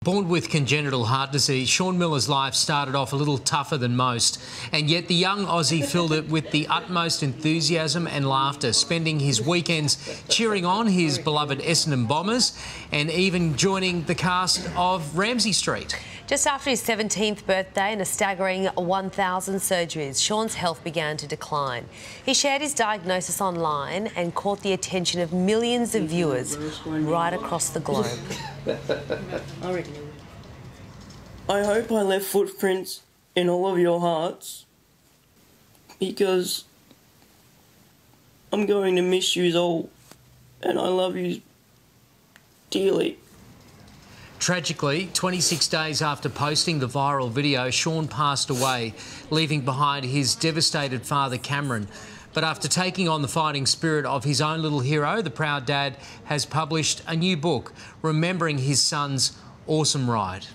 Born with congenital heart disease, Shaun Miller's life started off a little tougher than most, and yet the young Aussie filled it with the utmost enthusiasm and laughter, spending his weekends cheering on his beloved Essendon Bombers and even joining the cast of Ramsay Street. Just after his 17th birthday and a staggering 1,000 surgeries, Shaun's health began to decline. He shared his diagnosis online and caught the attention of millions of viewers right across the globe. I hope I left footprints in all of your hearts, because I'm going to miss you all and I love you dearly. Tragically, 26 days after posting the viral video, Shaun passed away, leaving behind his devastated father, Cameron. But after taking on the fighting spirit of his own little hero, the proud dad has published a new book, remembering his son's awesome ride.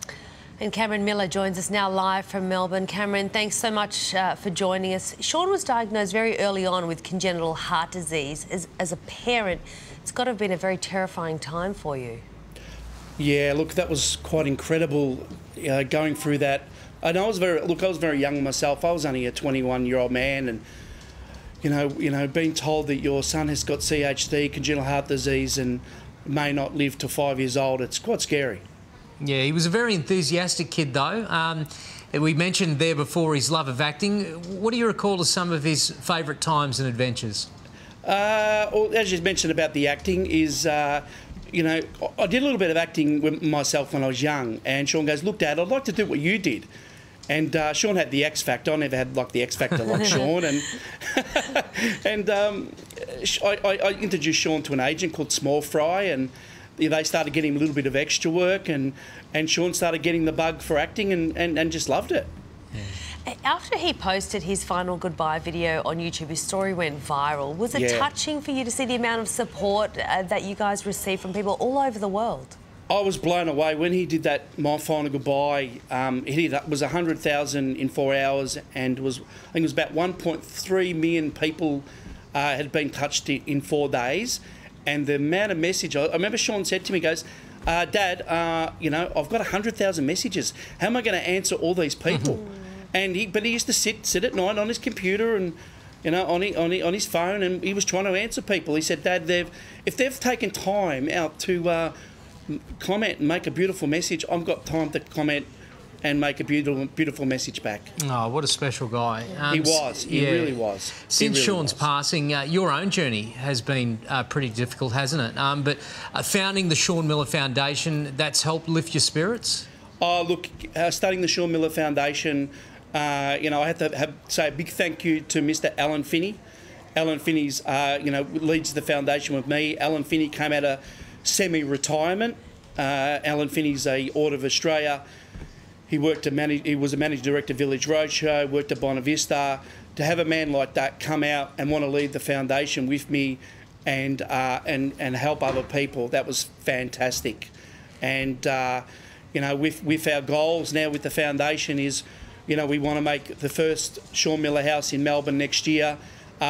And Cameron Miller joins us now live from Melbourne. Cameron, thanks so much for joining us. Shaun was diagnosed very early on with congenital heart disease. As a parent, it's got to have been a very terrifying time for you. Yeah, look, that was quite incredible, going through that. And I was very young myself. I was only a 21-year-old man, and you know, being told that your son has got CHD, congenital heart disease, and may not live to 5 years old, it's quite scary. Yeah, he was a very enthusiastic kid, though. We mentioned there before his love of acting. What do you recall as some of his favourite times and adventures? Well, as you mentioned about the acting, is you know, I did a little bit of acting with myself when I was young, and Shaun goes, "Look, Dad, I'd like to do what you did." And Shaun had the X Factor. I never had like the X Factor like Shaun, and I introduced Shaun to an agent called Small Fry, and they started getting him a little bit of extra work, and Shaun started getting the bug for acting, and just loved it. Yeah. After he posted his final goodbye video on YouTube, his story went viral. Was it touching for you to see the amount of support that you guys received from people all over the world? I was blown away when he did that, my final goodbye. It was 100,000 in 4 hours, and I think it was about 1.3 million people had been touched in 4 days. And the amount of message, I remember Shaun said to me, he goes, "Dad, you know, I've got 100,000 messages. How am I going to answer all these people?" And he used to sit at night on his computer and, you know, on his phone, and he was trying to answer people. He said, "Dad, if they've taken time out to comment and make a beautiful message, I've got time to comment and make a beautiful message back." Oh, what a special guy. He really was. Since Shaun's passing, your own journey has been pretty difficult, hasn't it? But founding the Shaun Miller Foundation, that's helped lift your spirits? Oh, look, starting the Shaun Miller Foundation, you know, I have to say a big thank you to Mr. Alan Finney. Alan Finney's, you know, leads the foundation with me. Alan Finney came out of semi-retirement. Alan Finney's a Order of Australia. He was a managing director of Village Roadshow, worked at Bonavista. To have a man like that come out and want to lead the foundation with me and help other people, that was fantastic. And you know, with our goals now with the foundation is, you know, we want to make the first Shaun Miller House in Melbourne next year.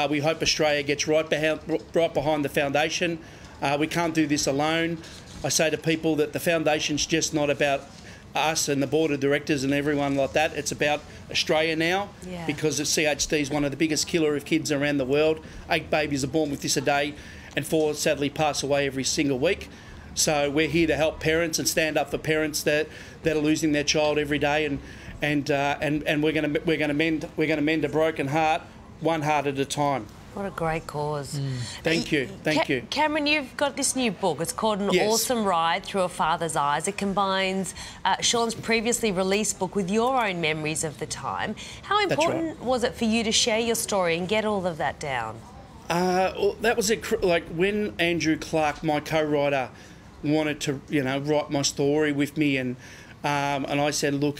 We hope Australia gets right behind the foundation. We can't do this alone. I say to people that the foundation's just not about us and the board of directors and everyone like that. It's about Australia now, because the CHD is one of the biggest killer of kids around the world. 8 babies are born with this a day, and 4 sadly pass away every single week. So we're here to help parents and stand up for parents that are losing their child every day, and we're going to mend a broken heart, one heart at a time. What a great cause. Thank you. Cameron, you've got this new book. It's called An Awesome Ride Through a Father's Eyes. It combines Shaun's previously released book with your own memories of the time. How important was it for you to share your story and get all of that down? Well, that was like when Andrew Clark, my co-writer, wanted to, you know, write my story with me, and I said, look,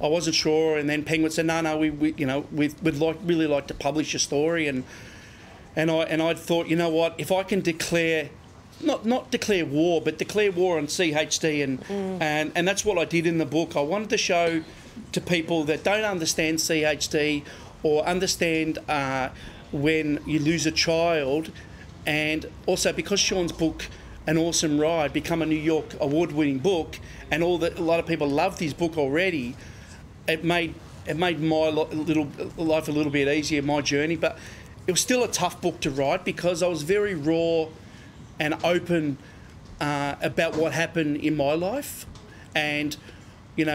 I wasn't sure, and then Penguin said, no, we'd really like to publish a story, and I thought, you know what, if I can declare, not declare war, but declare war on CHD, and that's what I did in the book. I wanted to show to people that don't understand CHD or understand when you lose a child, and also because Shaun's book An Awesome Ride become a New York award-winning book, and a lot of people loved his book already, it made my life a little bit easier, my journey. But it was still a tough book to write because I was very raw and open about what happened in my life, and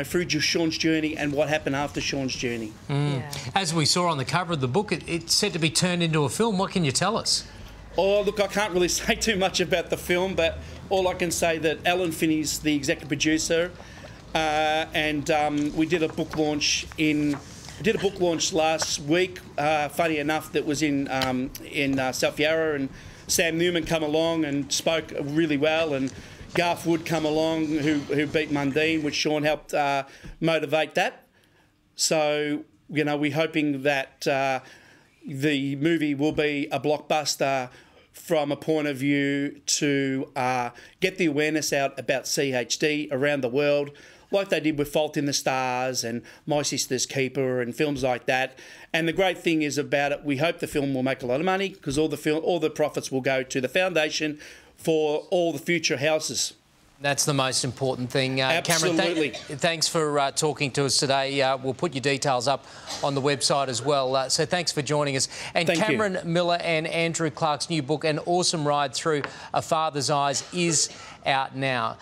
through Shaun's journey and what happened after Shaun's journey. Yeah. As we saw on the cover of the book, it's said to be turned into a film. What can you tell us? Oh, look, I can't really say too much about the film, but all I can say that Alan Finney's the executive producer, and we did a book launch last week. Funny enough, that was in South Yarra, and Sam Newman come along and spoke really well, and Garth Wood come along who beat Mundine, which Shaun helped motivate that. So we're hoping that the movie will be a blockbuster from a point of view to get the awareness out about CHD around the world, like they did with Fault in the Stars and My Sister's Keeper and films like that. And the great thing is about it, we hope the film will make a lot of money because all the profits will go to the foundation for all the future houses. That's the most important thing. Absolutely. Cameron, thanks for talking to us today. We'll put your details up on the website as well. So thanks for joining us. And Thank Cameron you. Miller and Andrew Clark's new book, An Awesome Ride Through a Father's Eyes, is out now.